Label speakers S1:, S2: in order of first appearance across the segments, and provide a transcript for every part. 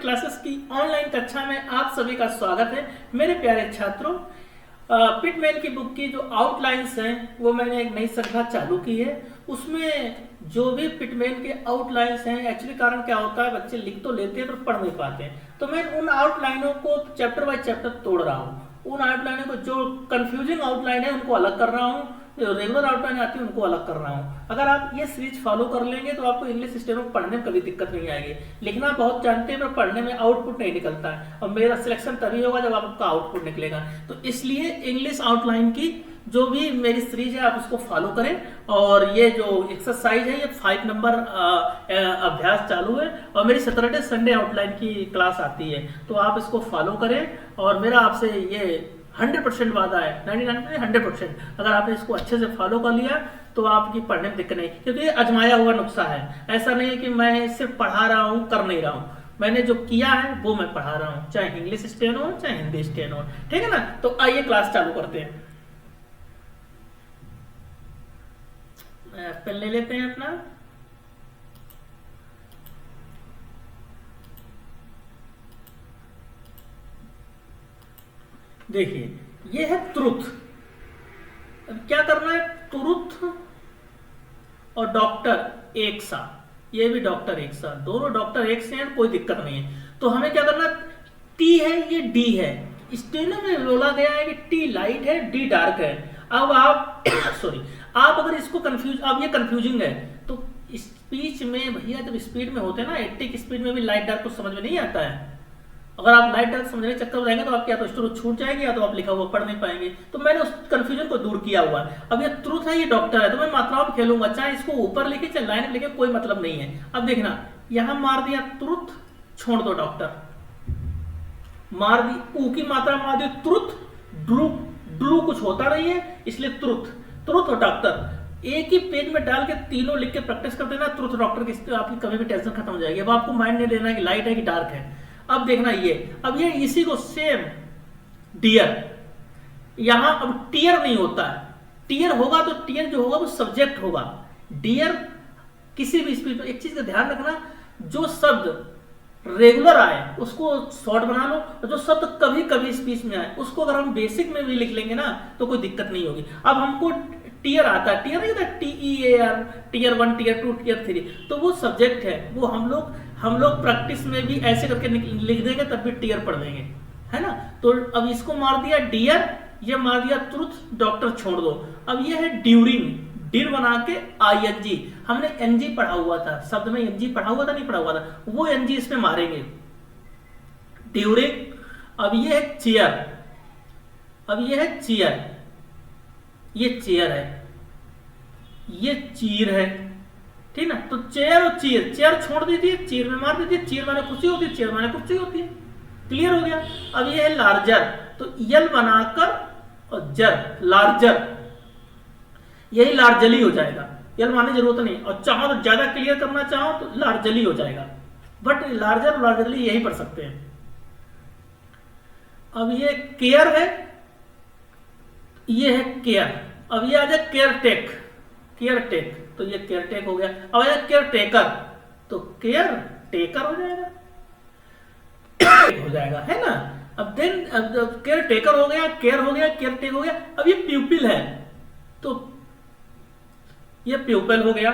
S1: Classes की online कक्षा में आप सभी का स्वागत है। मेरे प्यारे छात्रों, पिटमैन की बुक की जो आउटलाइंस हैं वो मैंने एक नई श्रृंखला चालू की है। उसमें जो भी पिटमैन के आउटलाइंस हैं, एक्चुअली कारण क्या होता है, बच्चे लिख तो लेते हैं पर पढ़ नहीं पाते हैं, तो मैं उन आउटलाइनों को चैप्टर बाय चैप्टर तोड़ रहा हूँ। उन आउटलाइनों को जो कंफ्यूजिंग आउटलाइन है उनको अलग कर रहा हूँ, जो रेगुलर आउटलाइन आती है उनको अलग कर रहा हूँ। अगर आप ये सीरीज फॉलो कर लेंगे तो आपको इंग्लिश स्टेनो पढ़ने में कभी दिक्कत नहीं आएगी। लिखना बहुत जानते हैं पर पढ़ने में आउटपुट नहीं निकलता है, और मेरा सिलेक्शन तभी होगा जब आपका आउटपुट निकलेगा। तो इसलिए इंग्लिश आउटलाइन की जो भी मेरी सीरीज है आप उसको फॉलो करें। और ये जो एक्सरसाइज है ये 5 नंबर अभ्यास चालू है, और मेरी सैटरडे संडे आउटलाइन की क्लास आती है, तो आप इसको फॉलो करें। और मेरा आपसे ये 100% वादा है, 99 100%, अगर आपने इसको अच्छे से फॉलो कर लिया तो आपकी पढ़ने में दिक्कत नहीं, क्योंकि ये आजमाया हुआ नुस्खा है। ऐसा नहीं है कि मैं सिर्फ पढ़ा रहा हूँ कर नहीं रहा हूँ, मैंने जो किया है वो मैं पढ़ा रहा हूँ, चाहे इंग्लिश स्टेनो हो चाहे हिंदी स्टेनो हो। ठीक है ना, तो आइए क्लास चालू करते हैं। पेन ले लेते हैं अपना। देखिए ये है ट्रुथ। अब क्या करना है, ट्रुथ और डॉक्टर एक साथ, ये भी डॉक्टर एक साथ, दोनों डॉक्टर एक से हैं, कोई दिक्कत नहीं है। तो हमें क्या करना, टी है ये डी है, स्टेनो में बोला गया है कि टी लाइट है डी डार्क है। अब आप सॉरी, आप अगर इसको कंफ्यूज, अब ये कंफ्यूजिंग है तो स्पीच में भैया जब स्पीड में होते हैं ना 80 की स्पीड में भी लाइट डार्क को समझ में नहीं आता है। अगर आप लाइट डार्क समझने के चक्कर में रहेंगे तो आपकी या तो स्टोरी छूट जाएगी या तो आप लिखा हुआ पढ़ नहीं पाएंगे। तो मैंने उस कंफ्यूजन को दूर किया हुआ है। अब ये ट्रुथ है ये डॉक्टर है, तो मैं मात्राओं में खेलूंगा, चाहे इसको ऊपर लिखे चाहे लाइन में लिखे, कोई मतलब नहीं है। अब देखना, यहां मार दिया ट्रुथ, छोड़ दो डॉक्टर, मार दी ऊ की मात्रा मार दी ट्रुथ, ड्रू ड्रू कुछ होता नहीं है इसलिए ट्रुथ, ट्रुथ और डॉक्टर एक ही पेज में डाल के तीनों लिख के प्रैक्टिस कर देना, ट्रुथ डॉक्टर की आपकी कभी भी टेंशन खत्म हो जाएगी। अब आपको माइंड नहीं देना कि लाइट है कि डार्क है। अब देखना ये, अब ये इसी को सेम डियर, यहां अब टीयर नहीं होता है, टीयर होगा तो टीयर जो होगा वो सब्जेक्ट होगा, डियर किसी भी स्पीच में। एक चीज का ध्यान रखना, जो शब्द रेगुलर आए उसको शॉर्ट बना लो, और जो शब्द कभी कभी स्पीच में आए उसको अगर हम बेसिक में भी लिख लेंगे ना तो कोई दिक्कत नहीं होगी। अब हमको टीयर आता है, टीयर नहीं होता TEAR, टीयर 1 टीयर 2 टीयर 3, तो वो सब्जेक्ट है, वो हम लोग प्रैक्टिस में भी ऐसे करके लिख देंगे तब भी टीयर पढ़ देंगे, है ना। तो अब इसको मार दिया डियर, ये मार दिया ट्रुथ, डॉक्टर छोड़ दो। अब ये है ड्यूरिंग, डिर बना के ING, हमने NG पढ़ा हुआ था, शब्द में NG पढ़ा हुआ था नहीं पढ़ा हुआ था, वो NG इसमें मारेंगे, ड्यूरिंग। अब ये है चेयर, अब ये है चेयर, ये चेयर है, ये चीर है, ठीक ना। तो चेयर और चीर, चेयर छोड़ दीजिए, चीर में मार दीजिए, चीर माने कुर्सी होती है, चेयर माने कुर्सी होती है, क्लियर हो गया। अब ये है लार्जर, तो यल बनाकर और जर, लार्जर, यही लार्जली हो जाएगा, यल माने जरूरत नहीं, और चाहो तो ज्यादा क्लियर करना चाहो तो लार्जली हो जाएगा, बट लार्जर और लार्जली यही पढ़ सकते हैं। अब ये केयर है, ये है केयर, अब ये आ जाए केयर टेक, केयर टेक, तो ये केयर टेक हो गया। अब आ जाए केयर टेकर, तो केयर टेकर हो जाएगा, हो जाएगा, है ना। अब देन अब केयर टेकर हो गया, केयर हो गया, केयर टेक हो गया। अब ये प्यूपिल है, तो ये प्यूपिल हो गया।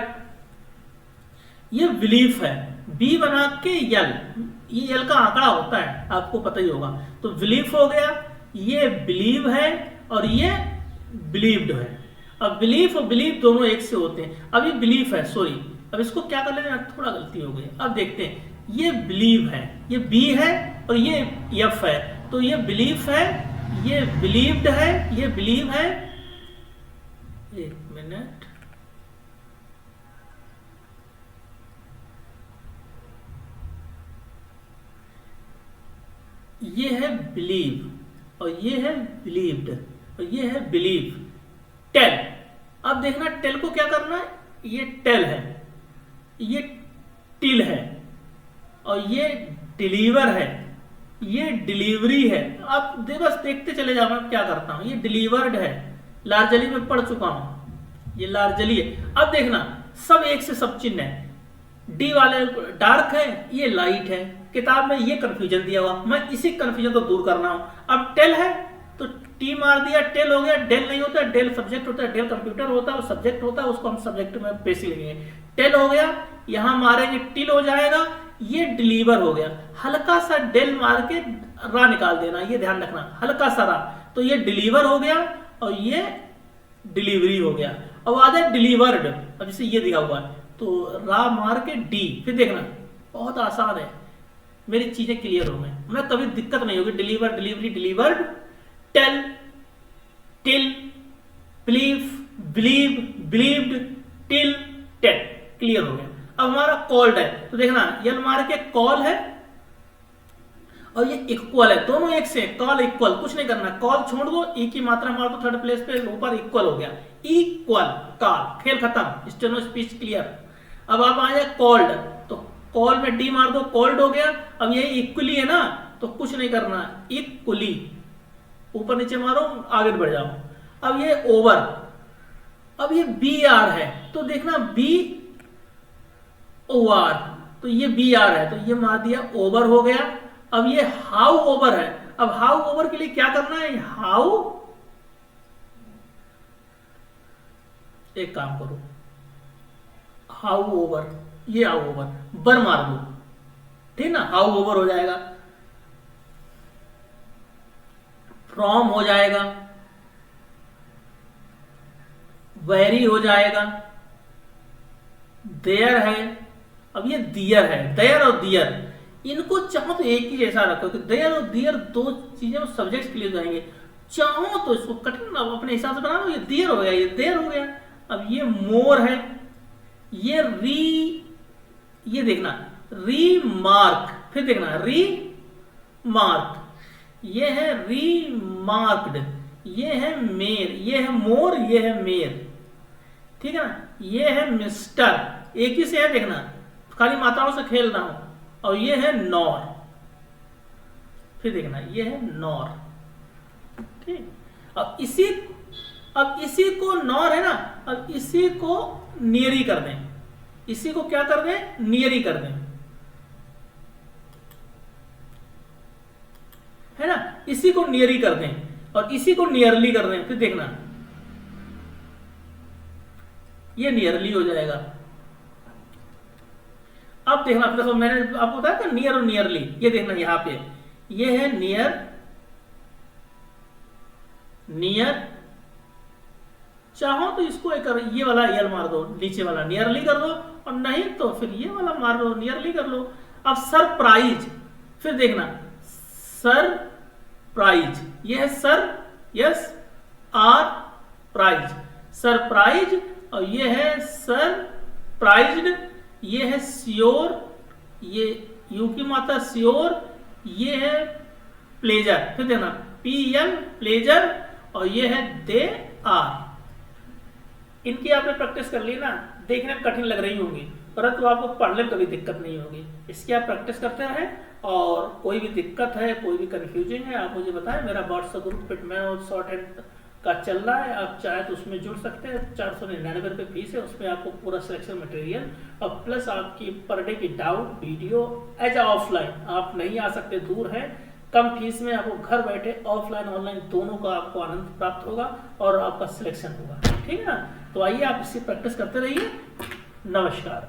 S1: ये बिलीफ है, बी बना के यल, ये यल का आंकड़ा होता है आपको पता ही होगा, तो बिलीफ हो गया। ये बिलीव है और ये बिलीव्ड है। अब बिलीफ और बिलीव दोनों एक से होते हैं। अब ये बिलीफ है, सॉरी, अब इसको क्या कर लेना, थोड़ा गलती हो गई। अब देखते हैं, ये बिलीव है, ये बी है और ये एफ है, तो ये बिलीफ है, ये बिलीव्ड है, ये बिलीव है। एक मिनट, ये है बिलीव और ये है बिलीव्ड और ये है बिलीव। टेल, अब देखना टेल को क्या करना है, ये टेल है, ये टिल है और ये डिलीवर है, ये डिलीवरी है। अब बस देखते चले जाओ, मैं क्या करता हूं, ये डिलीवर्ड है, लार्जली में पढ़ चुका हूं, ये लार्जली है। अब देखना सब एक से सब चिन्ह है, डी वाले डार्क है, ये लाइट है, किताब में ये कंफ्यूजन दिया हुआ, मैं इसी कंफ्यूजन को दूर करना हूं। अब टेल है तो टी मार दिया, टेल हो गया। डेल नहीं होता, डेल सब्जेक्ट होता है, डेल कंप्यूटर होता है, वो सब्जेक्ट होता है, उसको हम सब्जेक्ट में बेसिक लिखेंगे। टेल हो गया, यहां मारेंगे टिल हो जाएगा, ये डिलीवर हो गया। हल्का सा डेल मार के रा निकाल देना, ये ध्यान रखना, हल्का सा रा, तो ये डिलीवर हो गया और ये डिलीवरी हो गया। अब आ जाए डिलीवर्ड, अब जैसे ये दिया हुआ है तो रा मार के डी, फिर देखना बहुत आसान है, मेरी चीजें क्लियर हो गई, मैं कभी दिक्कत नहीं होगी। Deliver, delivery, delivered, tell, till, believe, believe, believed, till, tell, clear हो गया। अब हमारा कॉल्ड है तो देखना ये मार के कॉल है और ये इक्वल है, दोनों एक से, कॉल इक्वल, कुछ नहीं करना, कॉल छोड़ दो, ई की मात्रा मार दो थर्ड प्लेस पे, ऊपर इक्वल हो गया, इक्वल, कॉल, खेल खत्म, स्टेनो स्पीच क्लियर। अब आप आ जाए कॉल्ड, तो कॉल में डी मार दो, कॉल्ड हो गया। अब ये इक्वली है ना, तो कुछ नहीं करना, इक्वली, ऊपर नीचे मारो, आगे बढ़ जाओ। अब ये ओवर, अब ये बी आर है तो देखना बी ओ आर, तो ये बी आर है तो ये मार दिया, ओवर हो गया। अब ये हाउ ओवर है, अब हाउ ओवर के लिए क्या करना है, हाउ, एक काम करो, हाउ ओवर, ये हाउ ओवर, बर मार दो, ठीक ना, हाउ ओवर हो जाएगा। फ्रॉम हो जाएगा, वेरी हो जाएगा, देयर है, अब ये दियर है, देयर और दियर, इनको चाहो तो एक ही जैसा रखो कि देयर और दियर दो चीजें सब्जेक्ट के लिए जाएंगे, चाहो तो इसको कठिन अपने हिसाब से बना लो, ये दियर हो गया, ये देयर हो गया। अब ये मोर है, ये री, ये देखना रीमार्क, फिर देखना रीमार्क, ये है रीमार्क्ड, ये है मेर, ये है मोर, ये है मेर, ठीक है ना, ये है मिस्टर, एक ही से है, देखना खाली मात्राओं से खेल रहा हूं। और ये है नॉर, फिर देखना ये है नॉर, ठीक। अब इसी को नॉर है ना, अब इसी को नियरी कर दें, इसी को क्या कर दें, नियरी कर दें, है ना, इसी को नियरी कर दें और इसी को नियरली कर दें, फिर देखना ये नियरली हो जाएगा। अब देखना, देखो मैंने आपको बताया था नियर और नियरली, ये देखना यहां पे ये है नियर, नियर, चाहो तो इसको एक ये वाला यल मार दो, नीचे वाला नियरली कर दो, और नहीं तो फिर ये वाला मार दो, नियरली कर लो। अब सरप्राइज, फिर देखना सरप्राइज, ये है sir, yes, are prize, surprise, और ये है सरप्राइज्ड, ये है श्योर, ये यू की मात्रा श्योर, ये है प्लेजर, फिर देखना पी एल प्लेजर, और ये है दे आर। इनकी आपने प्रैक्टिस कर ली ना, देखने में कठिन लग रही होंगी परंतु आपको पढ़ने में कभी दिक्कत नहीं होगी। इसकी आप प्रैक्टिस करते रहें, और कोई भी दिक्कत है, कोई भी कंफ्यूजन है, आप मुझे बताएं। मेरा व्हाट्सएप ग्रुप फिटमैन और शॉर्ट हैंड का चल रहा है, आप चाहे तो उसमें जुड़ सकते हैं। 499 रुपये फीस है, उसमें आपको पूरा सिलेक्शन मटेरियल और प्लस आपकी पर डे की डाउट वीडियो एज ऑफलाइन, आप नहीं आ सकते, दूर है, कम फीस में आपको घर बैठे ऑफलाइन ऑनलाइन दोनों का आपको आनंद प्राप्त होगा और आपका सिलेक्शन होगा, ठीक है ना। तो आइए आप इसकी प्रैक्टिस करते रहिए। नमस्कार।